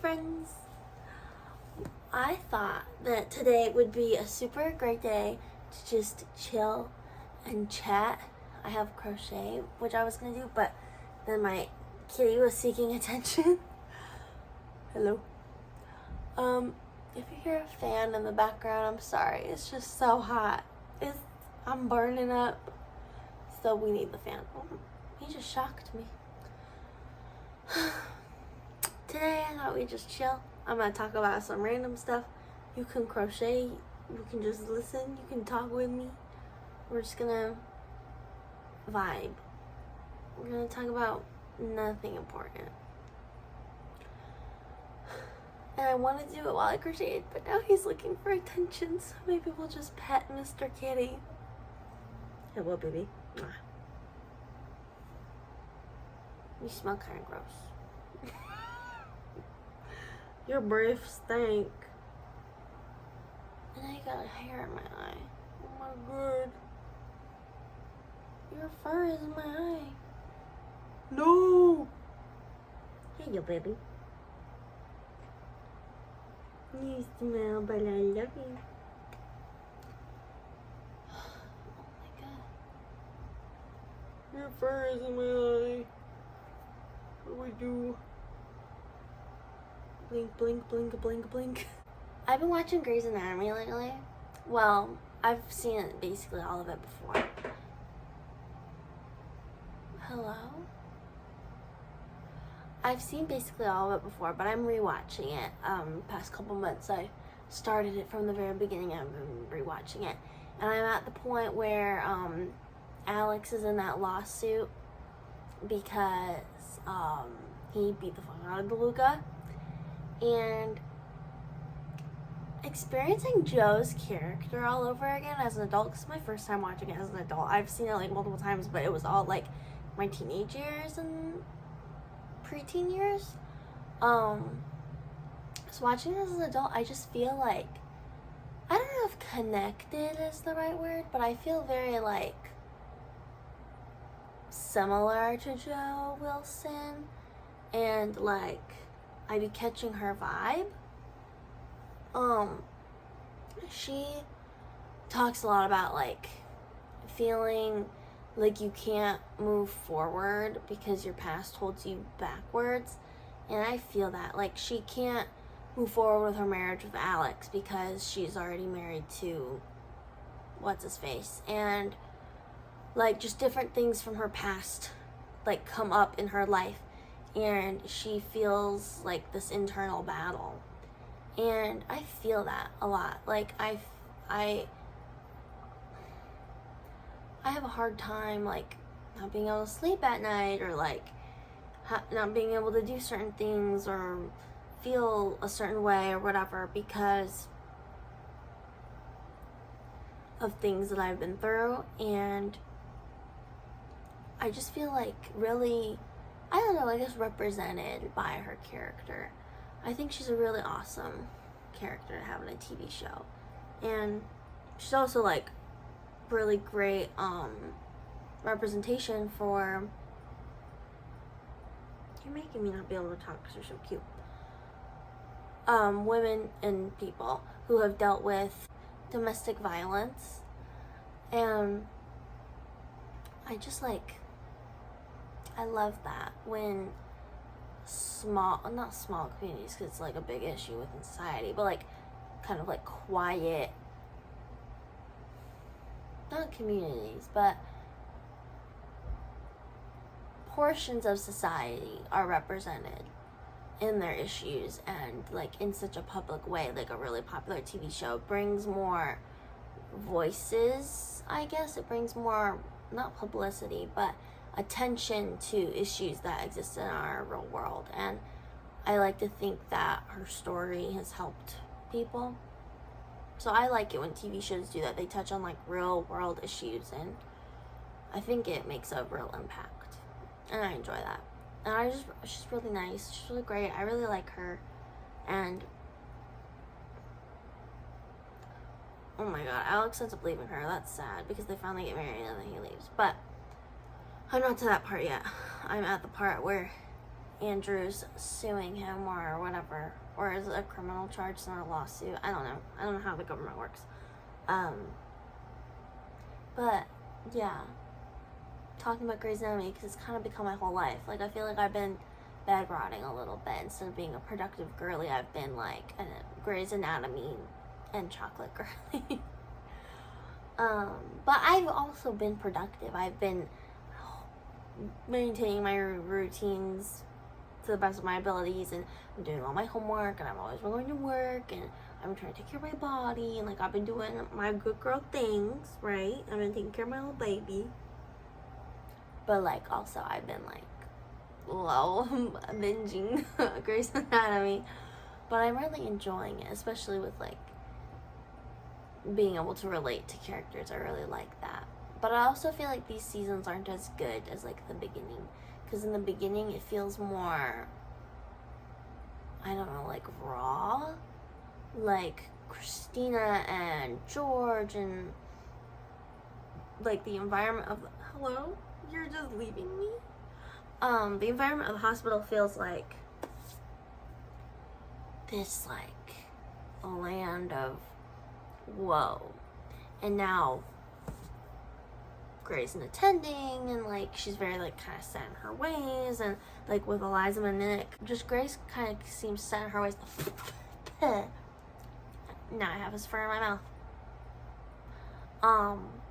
friends! I thought that today would be a super great day to just chill and chat. I have crochet, which I was gonna do, but then my kitty was seeking attention. Hello. If you hear a fan in the background, I'm sorry. It's just so hot. I'm burning up. So we need the fan. Oh, he just shocked me. Today I thought we'd just chill. I'm gonna talk about some random stuff. You can crochet, you can just listen, you can talk with me. We're just gonna vibe. We're gonna talk about nothing important. And I want to do it while I crocheted, but now he's looking for attention, so maybe we'll just pet Mr. Kitty. Hello, baby. Mwah. You smell kind of gross. Your breath stink. And now you got a hair in my eye. Oh my god. Your fur is in my eye. No! Hey, you baby. You smell, but I love you. Oh my god. Your fur is in my eye. What do we do? Blink, blink, blink, blink, blink. I've been watching Grey's Anatomy lately. Well, I've seen it, basically all of it before. Hello? I've seen basically all of it before, but I'm rewatching it. Past couple months, I started it from the very beginning. I've been rewatching it, and I'm at the point where Alex is in that lawsuit because he beat the fuck out of DeLuca, and experiencing Joe's character all over again as an adult. This is my first time watching it as an adult. I've seen it like multiple times, but it was all like my teenage years and preteen years. So watching this as an adult, I just feel like, I don't know if connected is the right word, but I feel very like similar to Joe Wilson, and like I be catching her vibe. She talks a lot about like feeling like you can't move forward because your past holds you backwards, and I feel that like she can't move forward with her marriage with Alex because she's already married to what's his face, and like just different things from her past like come up in her life, and she feels like this internal battle, and I feel that a lot. Like I have a hard time like not being able to sleep at night, or like not being able to do certain things or feel a certain way or whatever because of things that I've been through. And I just feel like really, I don't know, I guess represented by her character. I think she's a really awesome character to have in a TV show, and she's also like really great representation for, you're making me not be able to talk because you're so cute, women and people who have dealt with domestic violence. And I just like, I love that when not small communities, because it's like a big issue within society, but like kind of like quiet, not communities, but portions of society are represented in their issues, and like in such a public way. Like a really popular TV show brings more voices, I guess. It brings more, not publicity, but attention to issues that exist in our real world, and I like to think that her story has helped people. So I like it when TV shows do that. They touch on like real world issues, and I think it makes a real impact, and I enjoy that. And she's really nice, she's really great, I really like her. And oh my god, Alex ends up leaving her. That's sad because they finally get married and then he leaves. But I'm not to that part yet. I'm at the part where Andrew's suing him or whatever, or is it a criminal charge, it's not a lawsuit? I don't know how the government works. But yeah, talking about Grey's Anatomy, because it's kind of become my whole life. Like, I feel like I've been bed rotting a little bit. Instead of being a productive girly, I've been like a Grey's Anatomy and chocolate girly. But I've also been productive. I've been maintaining my routines to the best of my abilities, and I'm doing all my homework, and I'm always going to work, and I'm trying to take care of my body, and like I've been doing my good girl things, right? I've been taking care of my little baby. But like also I've been like binging Grey's Anatomy. But I'm really enjoying it, especially with like being able to relate to characters. I really like that. But I also feel like these seasons aren't as good as like the beginning. Because in the beginning it feels more, I don't know, like raw. Like Christina and George, and like the environment of, hello? You're just leaving me? The environment of the hospital feels like this like land of whoa. And now Grey's an attending, and like she's very like kind of set in her ways, and like with Eliza and Nick, just Grey's kind of seems set in her ways. Now I have his fur in my mouth.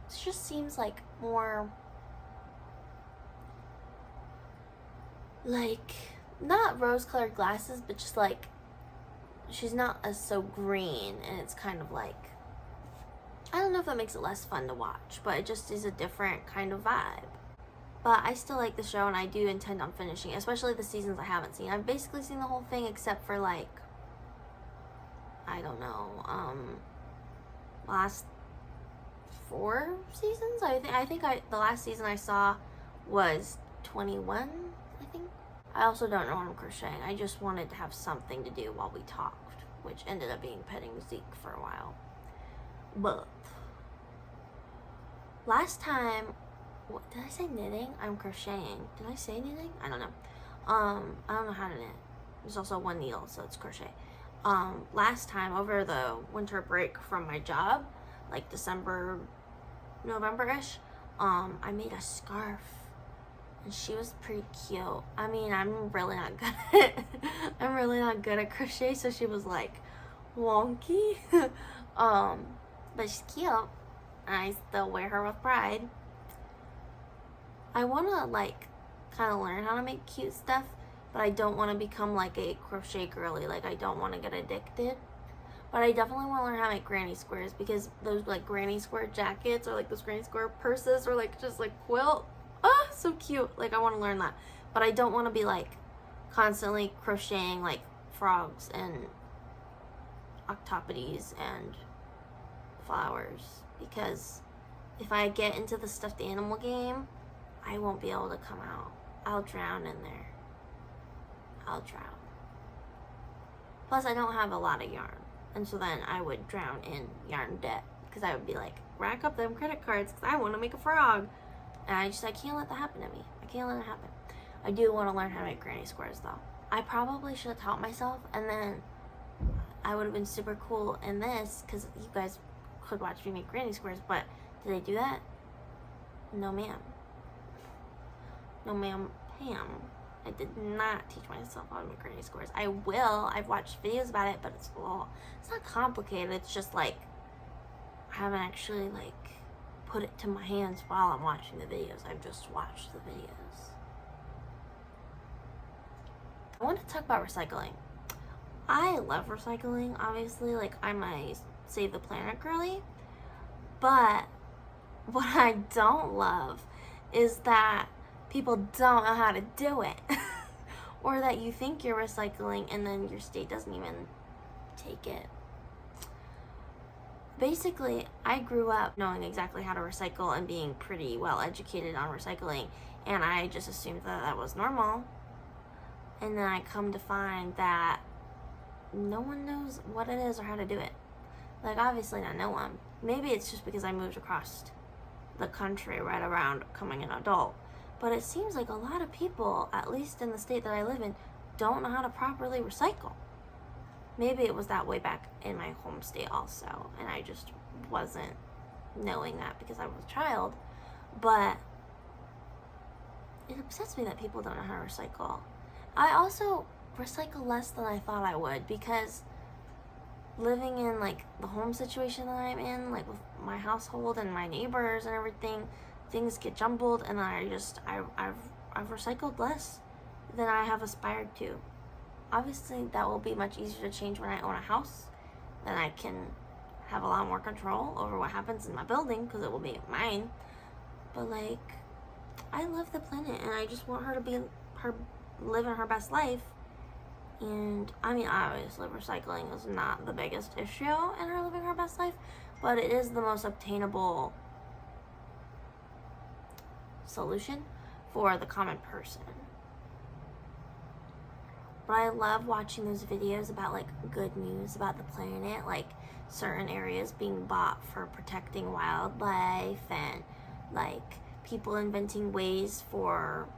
It just seems like more like not rose-colored glasses, but just like she's not as so green, and it's kind of like, I don't know if that makes it less fun to watch, but it just is a different kind of vibe. But I still like the show, and I do intend on finishing it, especially the seasons I haven't seen. I've basically seen the whole thing except for like, I don't know, last 4 seasons? I think the last season I saw was 21, I think. I also don't know what I'm crocheting. I just wanted to have something to do while we talked, which ended up being petting Zeke for a while. But last time, what, did I say knitting? I'm crocheting. Did I say knitting? I don't know. I don't know how to knit. There's also one needle, so it's crochet. Last time over the winter break from my job, like December, November-ish, I made a scarf, and she was pretty cute. I mean, I'm really not good at crochet, so she was like wonky. But she's cute, and I still wear her with pride. I want to like kind of learn how to make cute stuff, but I don't want to become like a crochet girly. Like, I don't want to get addicted. But I definitely want to learn how to make granny squares, because those like granny square jackets, or like those granny square purses, or like just like quilt. Oh, so cute. Like, I want to learn that. But I don't want to be like constantly crocheting like frogs and octopodes and flowers, because if I get into the stuffed animal game, I won't be able to come out. I'll drown in there. I'll drown. Plus, I don't have a lot of yarn, and so then I would drown in yarn debt, because I would be like, rack up them credit cards because I want to make a frog, and I can't let that happen to me. I can't let it happen. I do want to learn how to make granny squares though. I probably should have taught myself, and then I would have been super cool in this, because you guys could watch me make granny squares. But did I do that? No ma'am. No ma'am, Pam. I did not teach myself how to make granny squares. I will. I've watched videos about it, but it's not complicated. It's just like I haven't actually like put it to my hands while I'm watching the videos. I've just watched the videos. I want to talk about recycling. I love recycling, obviously. Like, I'm a Save the Planet girly. But what I don't love is that people don't know how to do it. Or that you think you're recycling and then your state doesn't even take it. Basically, I grew up knowing exactly how to recycle and being pretty well educated on recycling, and I just assumed that that was normal. And then I come to find that no one knows what it is or how to do it. Like, obviously not no one. Maybe it's just because I moved across the country right around becoming an adult. But it seems like a lot of people, at least in the state that I live in, don't know how to properly recycle. Maybe it was that way back in my home state also, and I just wasn't knowing that because I was a child. But it upsets me that people don't know how to recycle. I also recycle less than I thought I would, because living in like the home situation that I'm in, like with my household and my neighbors and everything, things get jumbled, and I've recycled less than I have aspired to. Obviously, that will be much easier to change when I own a house. Then I can have a lot more control over what happens in my building, because it will be mine. But like, I love the planet, and I just want her to be living her best life. And I mean, obviously, recycling is not the biggest issue in her living her best life, but it is the most obtainable solution for the common person. But I love watching those videos about like good news about the planet, like certain areas being bought for protecting wildlife, and like people inventing ways for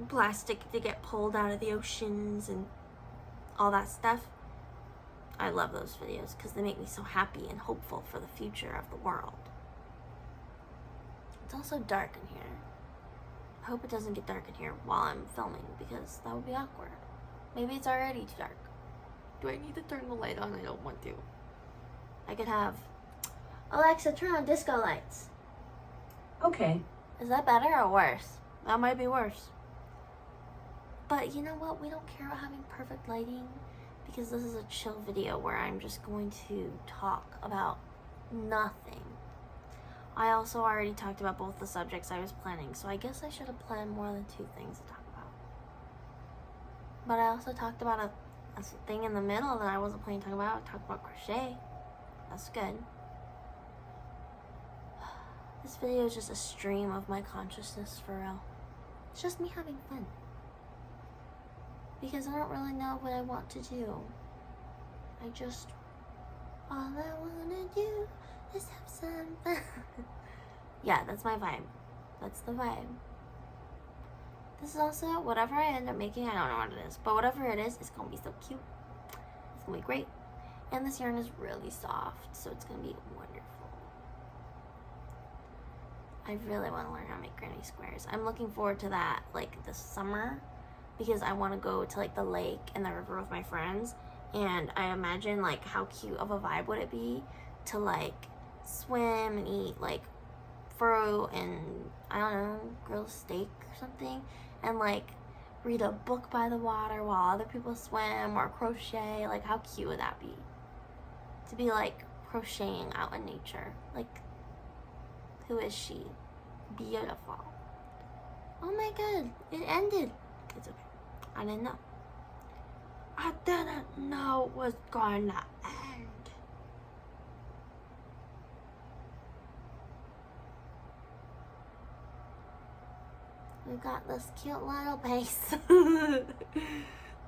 plastic to get pulled out of the oceans and all that stuff. I love those videos because they make me so happy and hopeful for the future of the world. It's also dark in here. I hope it doesn't get dark in here while I'm filming, because that would be awkward. Maybe it's already too dark. Do I need to turn the light on? I don't want to. I could have Alexa, turn on disco lights. Okay. Is that better or worse? That might be worse. But you know what? We don't care about having perfect lighting, because this is a chill video where I'm just going to talk about nothing. I also already talked about both the subjects I was planning, so I guess I should have planned more than 2 things to talk about. But I also talked about a thing in the middle that I wasn't planning to talk about. I talked about crochet. That's good. This video is just a stream of my consciousness, for real. It's just me having fun. Because I don't really know what I want to do. All I wanna do is have some fun. Yeah, that's my vibe. That's the vibe. This is also, whatever I end up making, I don't know what it is, but whatever it is, it's gonna be so cute. It's gonna be great. And this yarn is really soft, so it's gonna be wonderful. I really want to learn how to make granny squares. I'm looking forward to that, like, this summer, because I want to go to like the lake and the river with my friends, and I imagine like how cute of a vibe would it be to like swim and eat like fruit and, I don't know, grilled steak or something, and like read a book by the water while other people swim, or crochet. Like, how cute would that be to be like crocheting out in nature? Like, who is she? Beautiful. Oh my god, it ended. It's okay. I didn't know. I didn't know it was gonna end. We've got this cute little base.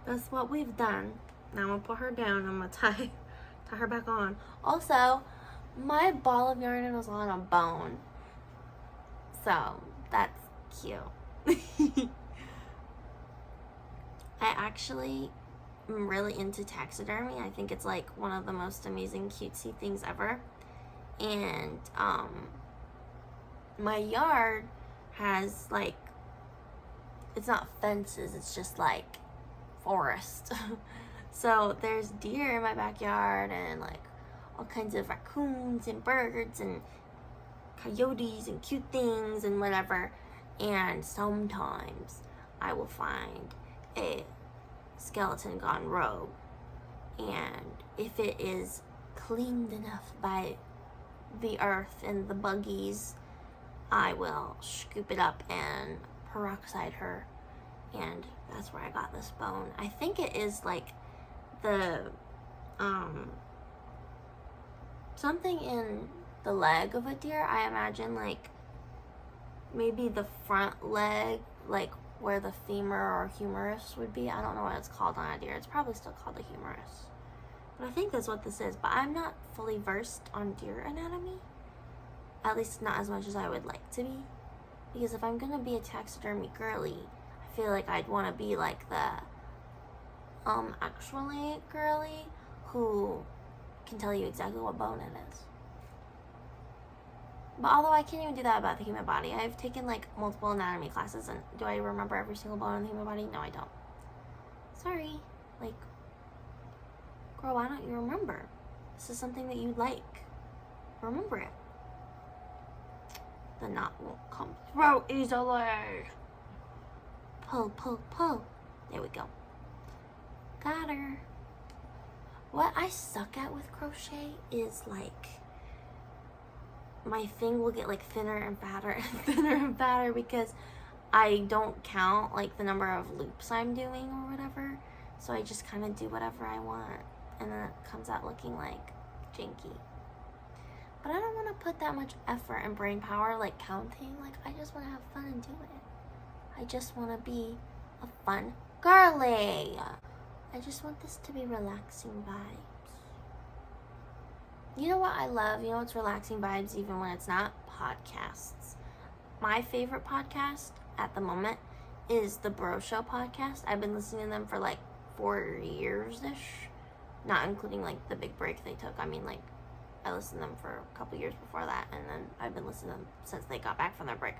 That's what we've done. Now I'm gonna put her down. I'm gonna tie her back on. Also, my ball of yarn was on a bone, so that's cute. I actually am really into taxidermy. I think it's like one of the most amazing cutesy things ever. And my yard has like, it's not fences, it's just like forest. So there's deer in my backyard, and like all kinds of raccoons and birds and coyotes and cute things and whatever. And sometimes I will find a skeleton gone rogue, and if it is cleaned enough by the earth and the buggies, I will scoop it up and peroxide her, and that's where I got this bone. I think it is like the something in the leg of a deer. I imagine like maybe the front leg, like where the femur or humerus would be. I don't know what it's called on a deer. It's probably still called the humerus, but I think that's what this is. But I'm not fully versed on deer anatomy, at least not as much as I would like to be, because if I'm gonna be a taxidermy girly, I feel like I'd want to be like the actually girly who can tell you exactly what bone it is. But although I can't even do that about the human body, I've taken like multiple anatomy classes, and do I remember every single bone in the human body? No, I don't. Sorry. Like, girl, why don't you remember? This is something that you like. Remember it. The knot won't come through easily. Pull, pull, pull. There we go. Got her. What I suck at with crochet is like my thing will get like thinner and fatter and thinner and fatter because I don't count like the number of loops I'm doing or whatever. So I just kind of do whatever I want, and then it comes out looking like janky. But I don't want to put that much effort and brain power like counting. Like, I just want to have fun and do it. I just want to be a fun girly. I just want this to be relaxing vibes. You know what I love? You know what's relaxing vibes even when it's not? Podcasts. My favorite podcast at the moment is the Bro Show podcast. I've been listening to them for like 4 years-ish. Not including like the big break they took. I mean, like, I listened to them for a couple years before that, and then I've been listening to them since they got back from their break.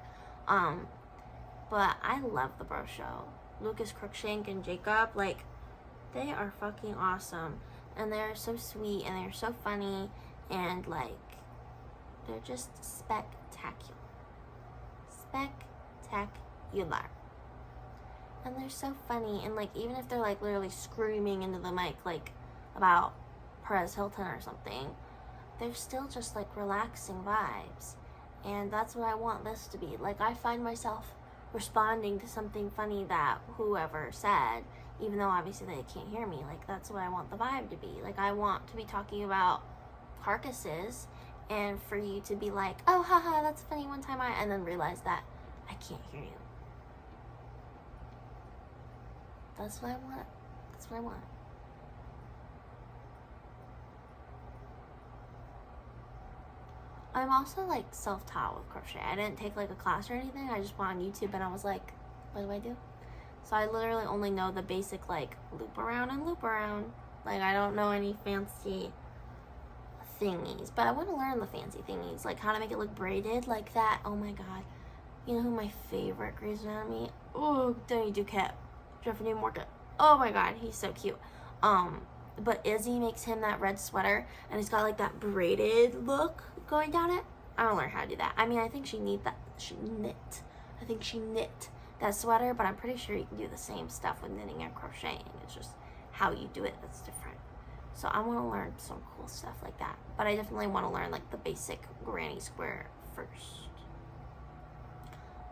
But I love the Bro Show. Lucas Crookshank and Jacob, like, they are fucking awesome. And they're so sweet, and they're so funny, and, like, they're just spectacular. Spectacular. And they're so funny, and, like, even if they're, like, literally screaming into the mic, like, about Perez Hilton or something, they're still just, like, relaxing vibes. And that's what I want this to be. Like, I find myself responding to something funny that whoever said, even though obviously they can't hear me. Like, that's what I want the vibe to be. Like, I want to be talking about carcasses, and for you to be like, oh, haha, that's funny one time and then realize that I can't hear you. That's what I want. That's what I want. I'm also, like, self-taught with crochet. I didn't take, like, a class or anything. I just went on YouTube and I was like, what do I do? So I literally only know the basic, like, loop around and loop around. Like, I don't know any fancy thingies. But I want to learn the fancy thingies. Like, how to make it look braided like that. Oh, my God. You know who my favorite Grey's Anatomy? Oh, Danny Duquette. Jeffrey Dean Morgan. Oh, my God. He's so cute. But Izzy makes him that red sweater, and it's got, like, that braided look going down it. I don't learn how to do that. I mean, I think she knit that sweater, but I'm pretty sure you can do the same stuff with knitting and crocheting. It's just how you do it that's different. So I want to learn some cool stuff like that. But I definitely want to learn, like, the basic granny square first.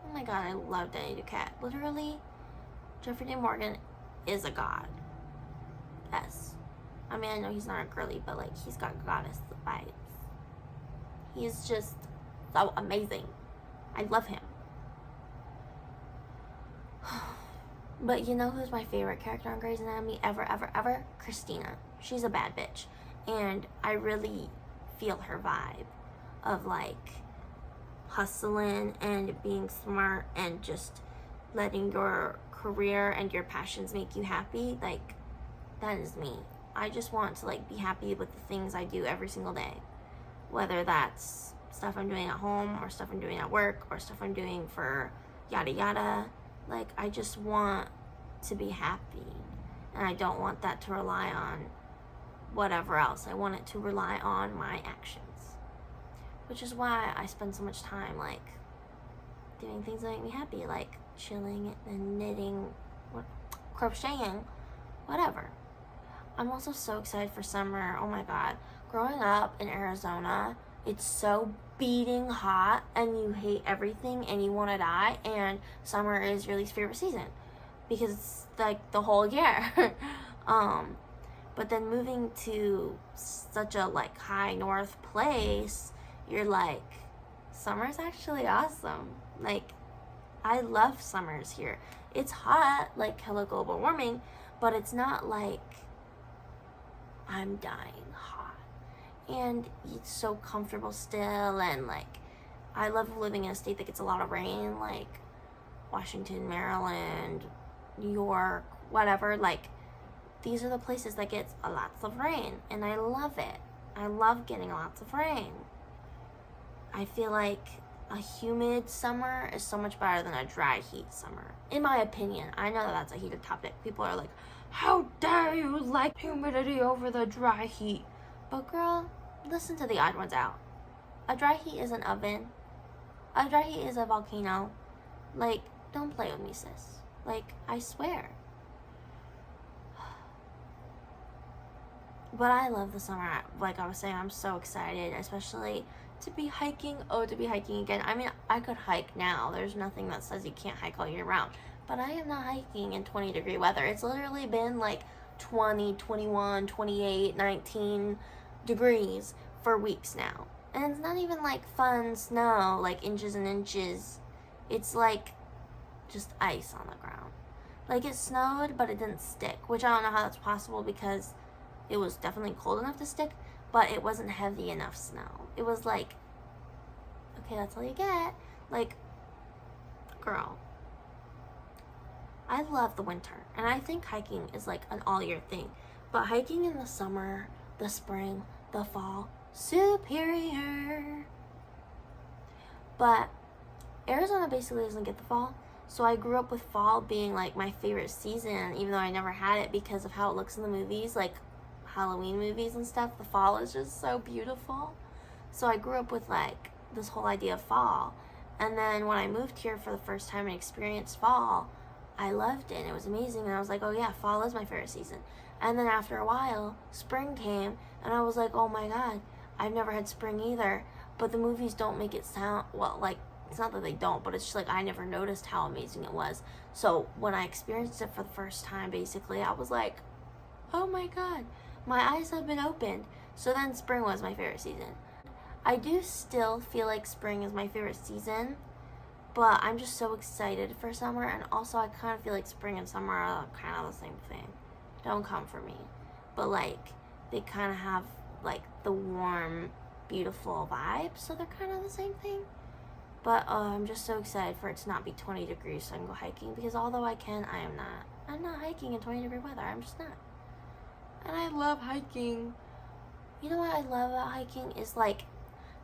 Oh my God, I love Danny Duquette. Literally, Jeffrey Dean Morgan is a god. Yes. I mean, I know he's not a girly, but, like, he's got goddess vibes. He's just so amazing. I love him. But you know who's my favorite character on Grey's Anatomy ever? Christina. She's a bad bitch. And I really feel her vibe of, like, hustling and being smart and just letting your career and your passions make you happy. Like, that is me. I just want to, like, be happy with the things I do every single day. Whether that's stuff I'm doing at home or stuff I'm doing at work or stuff I'm doing for yada yada. Like, I just want to be happy. And I don't want that to rely on whatever else. I want it to rely on my actions. Which is why I spend so much time, like, doing things that make me happy. Like, chilling and knitting, crocheting, whatever. I'm also so excited for summer. Oh my God. Growing up in Arizona, it's so beating hot and you hate everything and you want to die, and summer is your least favorite season because it's like the whole year. But then moving to such a, like, high north place, you're like, summer's actually awesome. Like, I love summers here. It's hot, like, hello global warming, but it's not like I'm dying hot. And it's so comfortable still, and, like, I love living in a state that gets a lot of rain, like Washington, Maryland, New York, whatever. Like, these are the places that get lots of rain, and I love it. I love getting lots of rain. I feel like a humid summer is so much better than a dry heat summer, in my opinion. I know that that's a heated topic. People are like, how dare you like humidity over the dry heat? But girl, listen to the odd ones out. A dry heat is an oven. A dry heat is a volcano. Like, don't play with me, sis. Like, I swear. But I love the summer. Like I was saying, I'm so excited, especially to be hiking. Oh, to be hiking again. I mean, I could hike now. There's nothing that says you can't hike all year round. But I am not hiking in 20-degree weather. It's literally been like 20, 21, 28, 19 degrees for weeks now. And it's not even like fun snow, like inches and inches. It's like just ice on the ground. Like it snowed, but it didn't stick, which I don't know how that's possible because it was definitely cold enough to stick, but it wasn't heavy enough snow. It was like, okay, that's all you get. Like, girl, I love the winter, and I think hiking is like an all-year thing. But hiking in the summer, the spring, the fall, superior. But Arizona basically doesn't get the fall, so I grew up with fall being like my favorite season, even though I never had it because of how it looks in the movies, like Halloween movies and stuff. The fall is just so beautiful. So I grew up with like this whole idea of fall. And then when I moved here for the first time and experienced fall, I loved it and it was amazing. And I was like, oh yeah, fall is my favorite season. And then after a while, spring came and I was like, oh my god, I've never had spring either. But the movies don't make it sound, well, like, it's not that they don't, but it's just like I never noticed how amazing it was. So when I experienced it for the first time, basically, I was like, oh my god, my eyes have been opened. So then spring was my favorite season. I do still feel like spring is my favorite season, but I'm just so excited for summer, and also I kind of feel like spring and summer are kind of the same thing. Don't come for me. But like, they kind of have like the warm, beautiful vibe, so they're kind of the same thing. But I'm just so excited for it to not be 20 degrees so I can go hiking, because although I can, I'm not hiking in 20-degree weather. I'm just not. And I love hiking. You know what I love about hiking is like,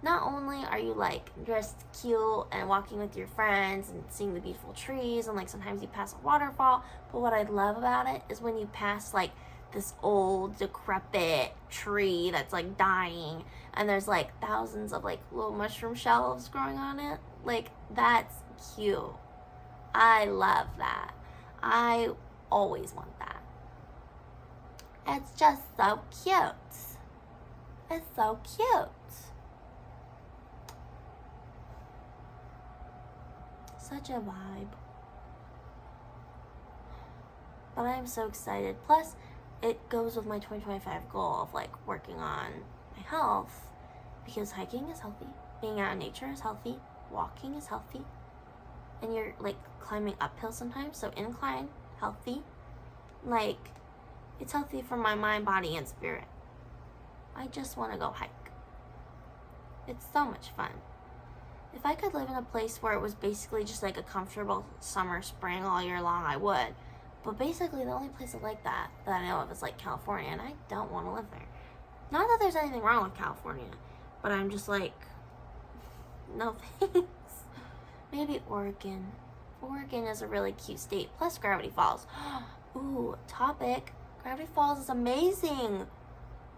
not only are you like dressed cute and walking with your friends and seeing the beautiful trees, and like sometimes you pass a waterfall, but what I love about it is when you pass like this old decrepit tree that's like dying, and there's like thousands of like little mushroom shells growing on it. Like, that's cute. I love that. I always want that. It's just so cute. It's so cute. Such a vibe. But I am so excited. Plus, it goes with my 2025 goal of like working on my health, because hiking is healthy, being out in nature is healthy, walking is healthy, and you're like climbing uphill sometimes, so incline, healthy. Like, it's healthy for my mind, body, and spirit. I just want to go hike. It's so much fun. If I could live in a place where it was basically just like a comfortable summer, spring all year long, I would. But basically the only place like that I know of is like California, and I don't want to live there. Not that there's anything wrong with California, but I'm just like, no thanks. Maybe Oregon. Oregon is a really cute state. Plus Gravity Falls. Ooh, topic. Gravity Falls is amazing.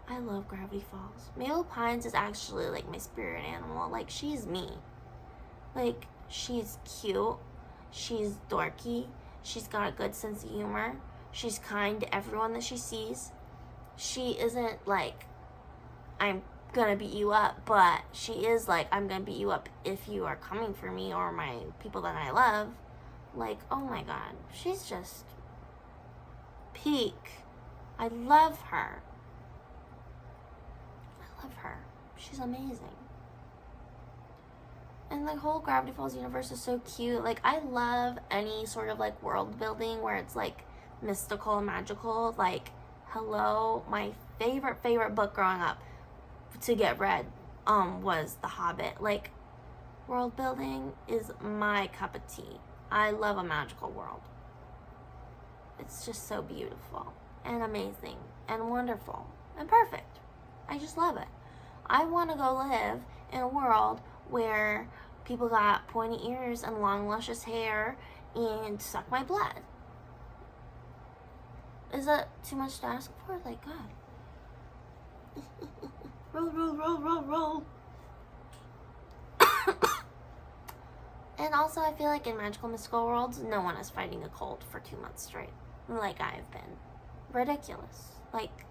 I love Gravity Falls. Mabel Pines is actually like my spirit animal. Like, she's me. Like, she's cute. She's dorky. She's got a good sense of humor. She's kind to everyone that she sees. She isn't like, I'm gonna beat you up, but she is like, I'm gonna beat you up if you are coming for me or my people that I love. Like, oh my god, she's just peak. I love her. I love her. She's amazing. And the whole Gravity Falls universe is so cute. Like, I love any sort of like world building where it's like mystical and magical. Like, hello, my favorite book growing up to get read was The Hobbit. Like, world building is my cup of tea. I love a magical world. It's just so beautiful. and amazing and wonderful and perfect. I just love it. I want to go live in a world where people got pointy ears and long luscious hair and suck my blood. Is that too much to ask for? Like, God. Roll, roll, roll, roll, roll. And also, I feel like in magical mystical worlds, no one is fighting a cold for 2 months straight, like I've been. Ridiculous. Like,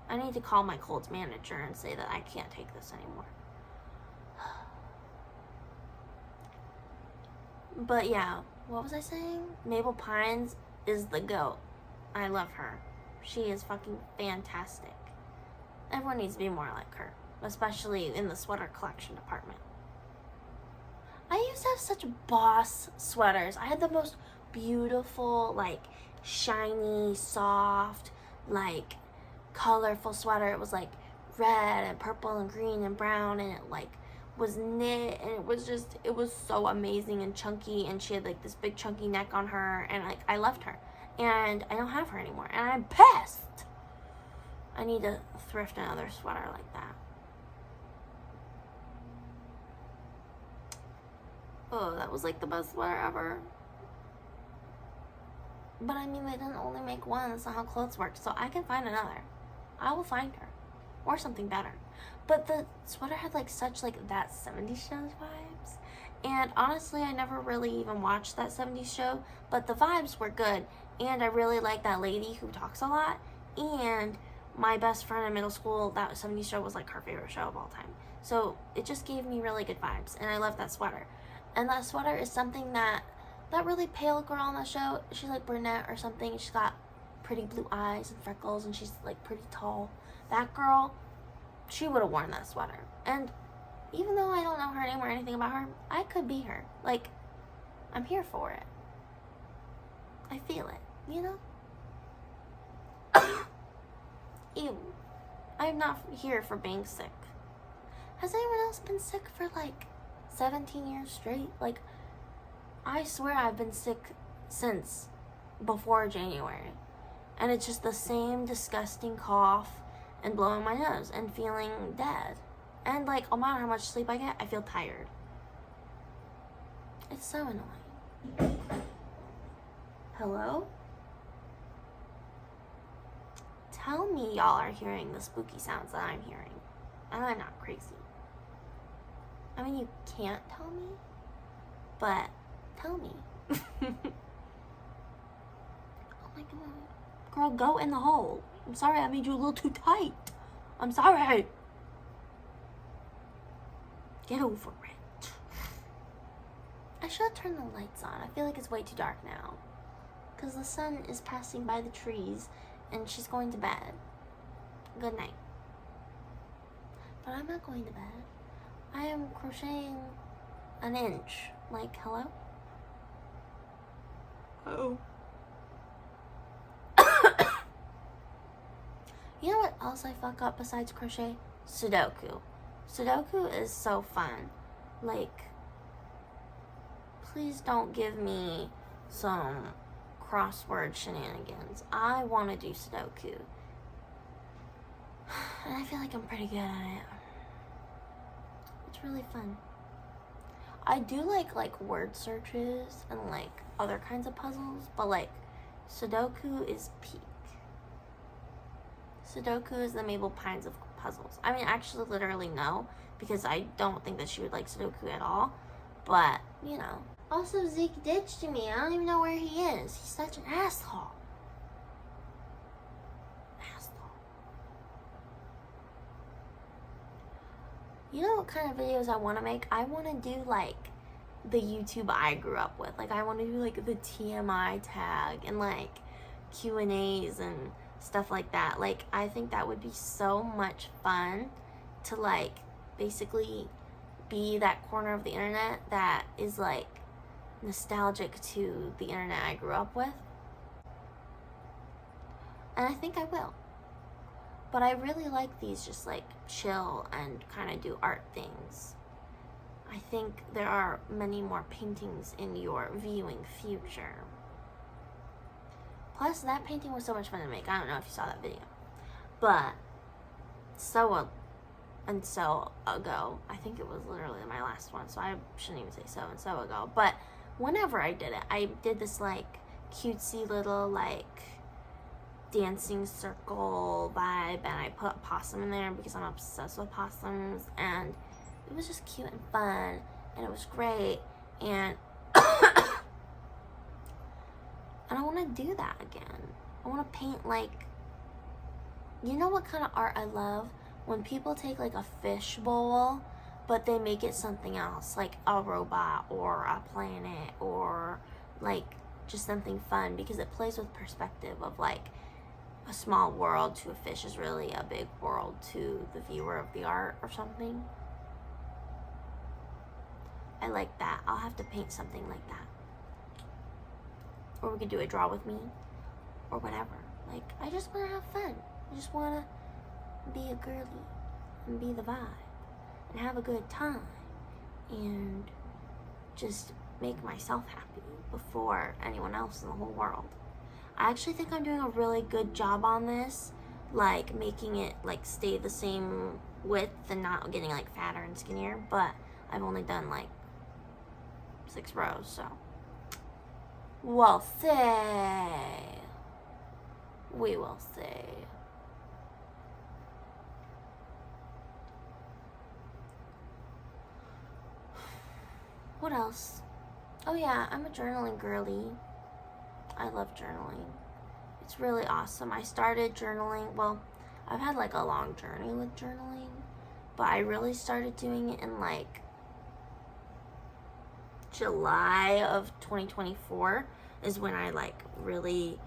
I need to call my cold's manager and say that I can't take this anymore. But yeah, what was I saying? Mabel Pines is the GOAT. I love her. She is fucking fantastic. Everyone needs to be more like her, especially in the sweater collection department. I used to have such boss sweaters. I had the most beautiful, like, shiny, soft, like, colorful sweater. It was, like, red and purple and green and brown, and it, like, was knit, and it was so amazing and chunky, and she had, like, this big chunky neck on her, and, like, I loved her. And I don't have her anymore, and I'm pissed. I need to thrift another sweater like that. Oh, that was like the best sweater ever. But I mean, they didn't only make one. That's not how clothes work. So I can find another. I will find her. Or something better. But the sweater had like such like that 70s shows vibes. And honestly, I never really even watched that 70s show. But the vibes were good. And I really like that lady who talks a lot. And my best friend in middle school, that 70s show was like her favorite show of all time. So it just gave me really good vibes. And I love that sweater. And that sweater is something that really pale girl on the show, she's like brunette or something. She's got pretty blue eyes and freckles, and she's like pretty tall. That girl, she would have worn that sweater. And even though I don't know her name or anything about her, I could be her. Like, I'm here for it. I feel it, you know? Ew. I'm not here for being sick. Has anyone else been sick for like 17 years straight? Like, I swear I've been sick since before January. And it's just the same disgusting cough and blowing my nose and feeling dead. And like, no matter how much sleep I get, I feel tired. It's so annoying. Hello? Tell me y'all are hearing the spooky sounds that I'm hearing. And I'm not crazy. I mean, you can't tell me, but tell me. Oh my god. Girl, go in the hole. I'm sorry I made you a little too tight. I'm sorry. Get over it. I should have turned the lights on. I feel like it's way too dark now. Because the sun is passing by the trees and she's going to bed. Good night. But I'm not going to bed. I am crocheting an inch. Like, hello? Oh. You know what else I fuck up besides crochet? Sudoku. Sudoku is so fun. Like, please don't give me some crossword shenanigans. I want to do Sudoku. And I feel like I'm pretty good at it. It's really fun. I do like word searches and like other kinds of puzzles, but like Sudoku is peak. Sudoku is the Mabel Pines of puzzles. I mean, actually, literally no, because I don't think that she would like Sudoku at all. But, you know. Also, Zeke ditched me. I don't even know where he is. He's such an asshole. You know what kind of videos I want to make? I want to do, like, the YouTube I grew up with. Like, I want to do, like, the TMI tag and, like, Q&As and stuff like that. Like, I think that would be so much fun to, like, basically be that corner of the internet that is, like, nostalgic to the internet I grew up with. And I think I will. But I really like these just like chill and kind of do art things. I think there are many more paintings in your viewing future. Plus, that painting was so much fun to make. I don't know if you saw that video. But, so ago, I think it was literally my last one, so I shouldn't even say so ago. But, whenever I did it, I did this, like, cutesy little, like, dancing circle vibe, and I put a possum in there because I'm obsessed with possums, and it was just cute and fun, and it was great, and and I want to do that again. I want to paint, like, you know what kind of art I love? When people take, like, a fish bowl, but they make it something else, like a robot or a planet or, like, just something fun, because it plays with perspective of, like, a small world to a fish is really a big world to the viewer of the art or something. I like that. I'll have to paint something like that. Or we could do a draw with me or whatever. Like, I just want to have fun. I just want to be a girly and be the vibe and have a good time and just make myself happy before anyone else in the whole world. I actually think I'm doing a really good job on this, like making it like stay the same width and not getting like fatter and skinnier, but I've only done like 6 rows, so we'll see. We will see. What else? Oh yeah, I'm a journaling girly. I love journaling. It's really awesome. I started journaling, well, I've had like a long journey with journaling, but I really started doing it in like July of 2024 is when I like really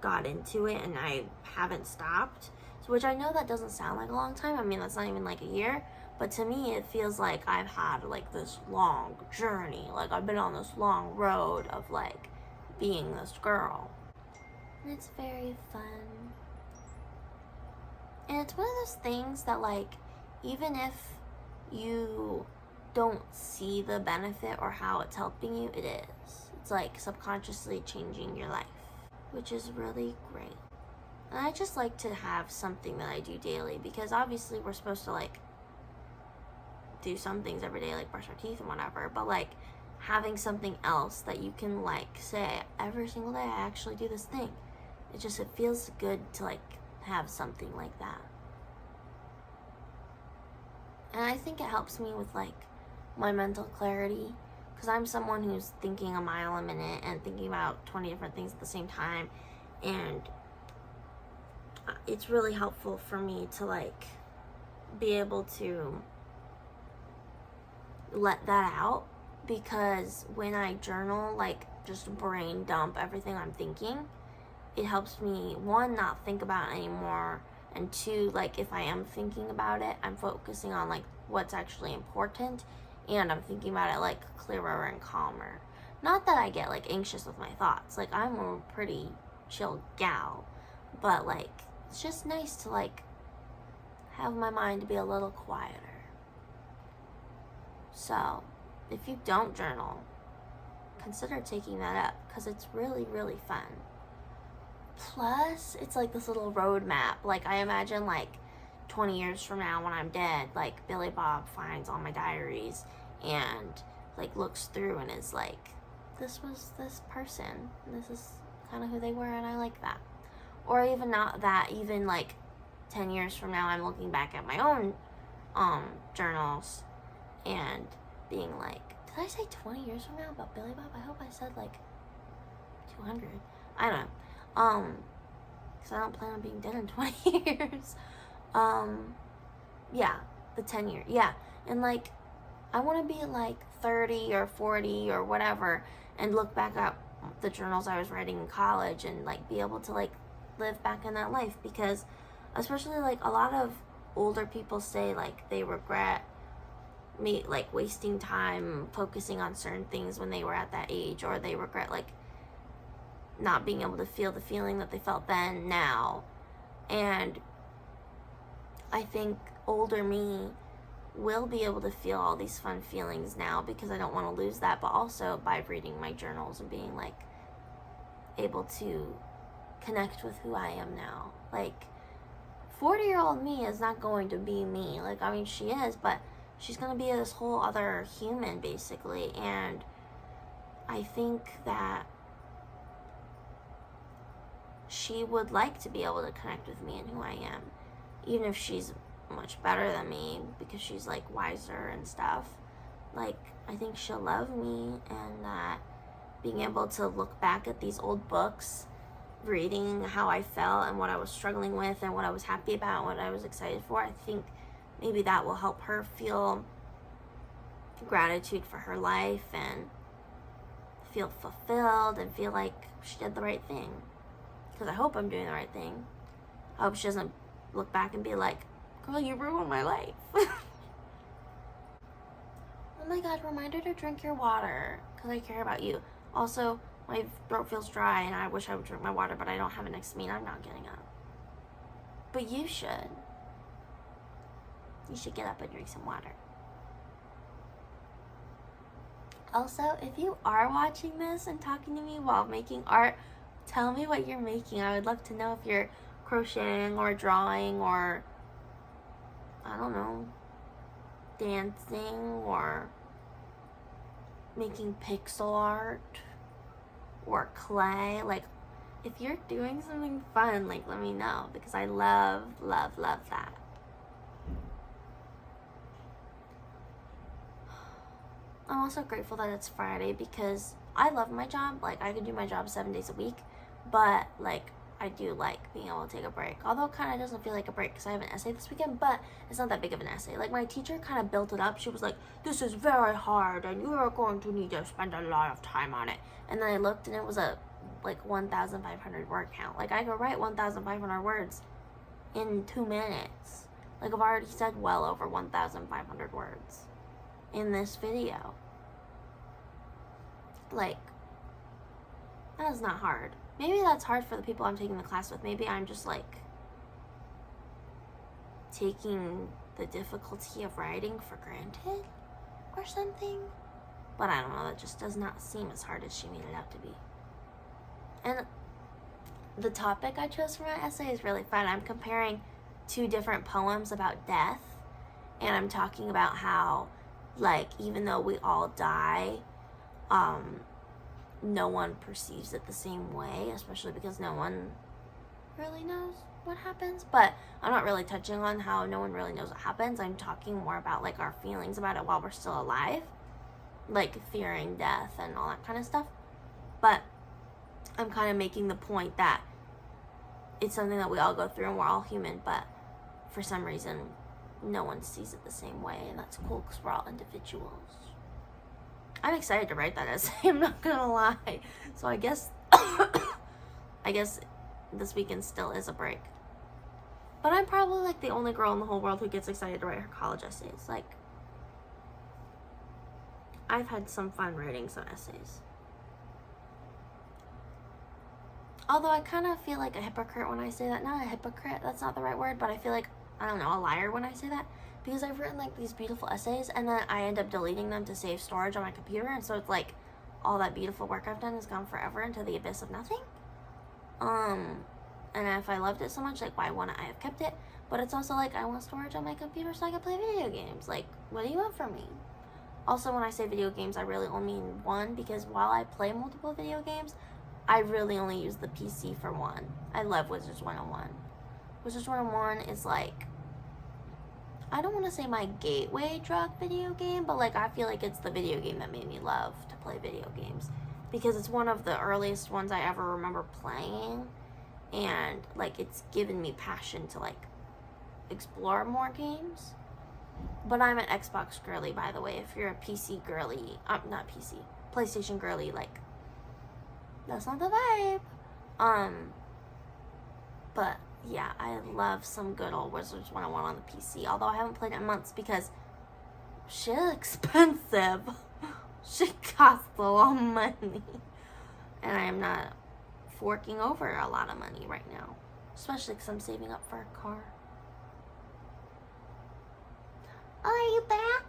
got into it, and I haven't stopped. So, which I know that doesn't sound like a long time. I mean, that's not even like a year, but to me it feels like I've had like this long journey. Like I've been on this long road of like being this girl. And it's very fun. And it's one of those things that like, even if you don't see the benefit or how it's helping you, it is. It's like subconsciously changing your life, which is really great. And I just like to have something that I do daily, because obviously we're supposed to like do some things every day, like brush our teeth and whatever, but like having something else that you can like say every single day, I actually do this thing. It feels good to like have something like that. And I think it helps me with like my mental clarity, because I'm someone who's thinking a mile a minute and thinking about 20 different things at the same time, and it's really helpful for me to like be able to let that out, because when I journal, like just brain dump everything I'm thinking, it helps me, 1, not think about it anymore, and 2, like if I am thinking about it, I'm focusing on like what's actually important, and I'm thinking about it like clearer and calmer. Not that I get like anxious with my thoughts, like I'm a pretty chill gal, but like it's just nice to like have my mind be a little quieter. So if you don't journal, consider taking that up, because it's really, really fun. Plus, it's like this little roadmap. Like, I imagine, like, 20 years from now when I'm dead, like, Billy Bob finds all my diaries and, like, looks through and is like, this was this person. This is kind of who they were, and I like that. Or even not that, even, like, 10 years from now, I'm looking back at my own journals and being like, did I say 20 years from now about Billy Bob? I hope I said, like, 200. I don't know. Because I don't plan on being dead in 20 years. Yeah, the 10 year, yeah. And, like, I want to be, like, 30 or 40 or whatever and look back at the journals I was writing in college and, like, be able to, like, live back in that life. Because, especially, like, a lot of older people say, like, they regret me, like, wasting time focusing on certain things when they were at that age, or they regret, like, not being able to feel the feeling that they felt then now. And I think older me will be able to feel all these fun feelings now, because I don't want to lose that, but also by reading my journals and being like able to connect with who I am now. Like, 40-year-old me is not going to be me. Like, I mean, she is, but she's going to be this whole other human, basically. And I think that she would like to be able to connect with me and who I am, even if she's much better than me, because she's, like, wiser and stuff. Like, I think she'll love me, and that being able to look back at these old books, reading how I felt and what I was struggling with and what I was happy about and what I was excited for, I think maybe that will help her feel gratitude for her life and feel fulfilled and feel like she did the right thing. Because I hope I'm doing the right thing. I hope she doesn't look back and be like, girl, you ruined my life. Oh my god, reminder to drink your water, because I care about you. Also, my throat feels dry and I wish I would drink my water, but I don't have it next to me and I'm not getting up. But you should. You should get up and drink some water. Also, if you are watching this and talking to me while making art, tell me what you're making. I would love to know if you're crocheting or drawing or, I don't know, dancing or making pixel art or clay. Like, if you're doing something fun, like, let me know, because I love, love, love that. I'm also grateful that it's Friday, because I love my job. Like, I could do my job 7 days a week, but, like, I do like being able to take a break. Although it kind of doesn't feel like a break because I have an essay this weekend, but it's not that big of an essay. Like, my teacher kind of built it up. She was like, this is very hard and you are going to need to spend a lot of time on it. And then I looked and it was a, like, 1,500 word count. Like, I could write 1,500 words in 2 minutes. Like, I've already said well over 1,500 words in this video. Like, that is not hard. Maybe that's hard for the people I'm taking the class with. Maybe I'm just, like, taking the difficulty of writing for granted or something. But I don't know, that just does not seem as hard as she made it out to be. And the topic I chose for my essay is really fun. I'm comparing 2 different poems about death, and I'm talking about how, like, even though we all die, no one perceives it the same way, especially because no one really knows what happens. But I'm not really touching on how no one really knows what happens. I'm talking more about, like, our feelings about it while we're still alive, like fearing death and all that kind of stuff. But I'm kind of making the point that it's something that we all go through and we're all human, but for some reason no one sees it the same way, and that's cool because we're all individuals. I'm excited to write that essay, I'm not gonna lie. So I guess this weekend still is a break. But I'm probably, like, the only girl in the whole world who gets excited to write her college essays. Like, I've had some fun writing some essays. Although I kind of feel like a hypocrite when I say that. Not a hypocrite, that's not the right word, but I feel like, I don't know, a liar when I say that. Because I've written, like, these beautiful essays, and then I end up deleting them to save storage on my computer, and so it's like all that beautiful work I've done is gone forever into the abyss of nothing. And if I loved it so much, like, why wouldn't I have kept it? But it's also like, I want storage on my computer so I can play video games. Like, what do you want from me? Also, when I say video games, I really only mean one, because while I play multiple video games, I really only use the PC for one. I love Wizards 101. Wizards 101 is, like, I don't want to say my gateway drug video game, but, like, I feel like it's the video game that made me love to play video games, because it's one of the earliest ones I ever remember playing, and, like, it's given me passion to, like, explore more games. But I'm an Xbox girly, by the way. If you're a PC girly, not PC, PlayStation girly, like, that's not the vibe. But yeah, I love some good old Wizards 101 on the PC, although I haven't played it in months because shit's expensive. Shit costs a lot of money, and I am not forking over a lot of money right now, especially because I'm saving up for a car. Oh, are you back?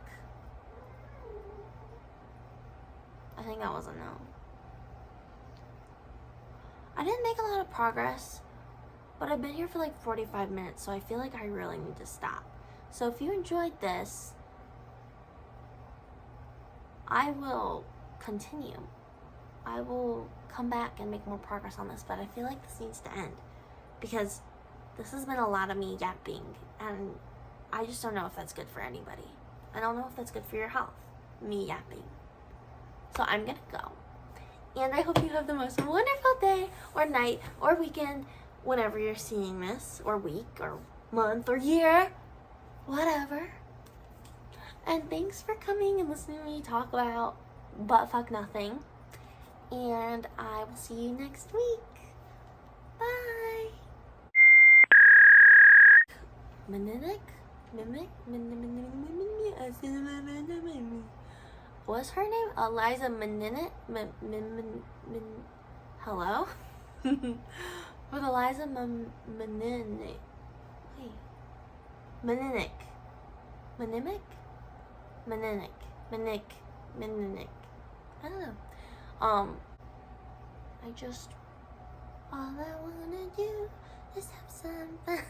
I think that was a no. I didn't make a lot of progress, but I've been here for like 45 minutes, so I feel like I really need to stop. So if you enjoyed this, I will continue. I will come back and make more progress on this, but I feel like this needs to end because this has been a lot of me yapping, and I just don't know if that's good for anybody. I don't know if that's good for your health, me yapping. So I'm gonna go. And I hope you have the most wonderful day or night or weekend whenever you're seeing this, or week or month or year, whatever. And thanks for coming and listening to me talk about buttfuck nothing. And I will see you next week. Bye. What's her name? Eliza Meninik? Hello? With Eliza Meninik. Wait. Meninik. Menimic? Meninik. I don't know. All I wanna do is have some fun.